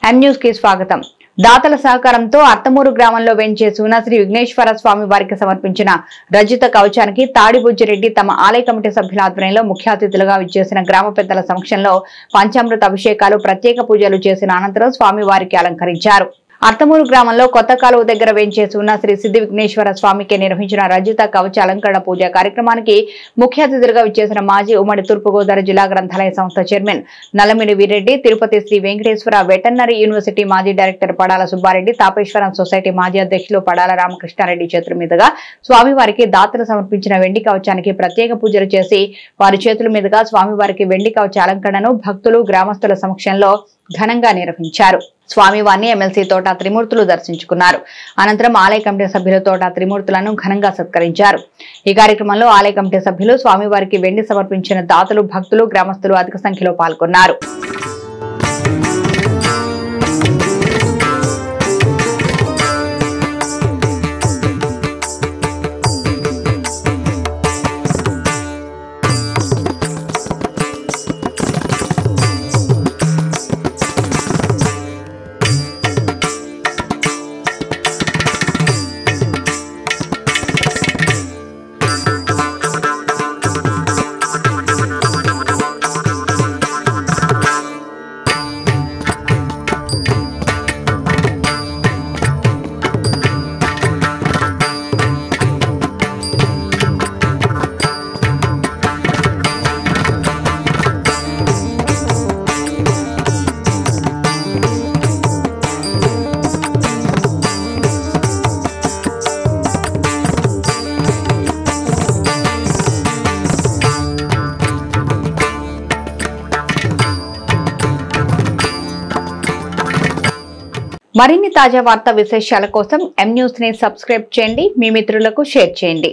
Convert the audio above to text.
M news కి స్వాగతం. దాతల సహకారంతో అత్తమూరు గ్రామంలో వెంచేసి ఉన్న శ్రీ విఘ్నేశ్వర స్వామి వారికి సమర్పించిన రజిత కవచానికి తాడిబుజ్జిరెడ్డి తమ ఆలయ కమిటీ సభ్యుల ఆధ్వర్యంలో ముఖ్య అతిథులుగా విచ్చేసిన గ్రామ పెద్దల సమక్షంలో పంచామృత అభిషేకాలు, ప్రత్యేక పూజలు చేసిన అనంతరం స్వామి వారికి అలంకరించారు. అత్తమూరు గ్రామంలో కొత్త కాలువ దగ్గర వెంచేసి ఉన్న శ్రీ సిద్ధి విఘ్నేశ్వర స్వామికి నిర్వహించిన రజిత కవచ అలంకరణ పూజ కార్యక్రమానికి ముఖ్య అతిథులుగా విచ్చేసిన మాజీ ఉమ్మడి తూర్పుగోదావరి జిల్లా గ్రంథాలయ సంస్థ chairman Nallamidi Veereddy, Tirupati Sri Venkateswara veterinary university మాజీ డైరెక్టర్ పడాల సుబ్బారెడ్డి, తాపేశ్వరం సొసైటీ మాజీ అధ్యక్షులు పడాల రామకృష్ణారెడ్డి చేతుల మీదుగా స్వామివారికి దాతలు సమర్పించిన వెండి కవచానికి ప్రత్యేక పూజలు చేసి వారి చేతుల మీదుగా స్వామివారికి వెండి కవచ అలంకరణను భక్తులు, గ్రామస్తుల సమక్షంలో ఘనంగా నిర్వహించారు. స్వామివారిని ఎమ్మెల్సీ తోట త్రిమూర్తులు దర్శించుకున్నారు. అనంతరం ఆలయ కమిటీ సభ్యులు తోట త్రిమూర్తులను ఘనంగా సత్కరించారు. ఈ కార్యక్రమంలో ఆలయ కమిటీ సభ్యులు, స్వామివారికి వెండి సమర్పించిన దాతలు, భక్తులు, గ్రామస్తులు అధిక సంఖ్యలో పాల్గొన్నారు. మరిన్ని తాజా వార్తా విశేషాల కోసం ఎం న్యూస్ ని సబ్స్క్రైబ్ చేయండి, మీ మిత్రులకు షేర్ చేయండి.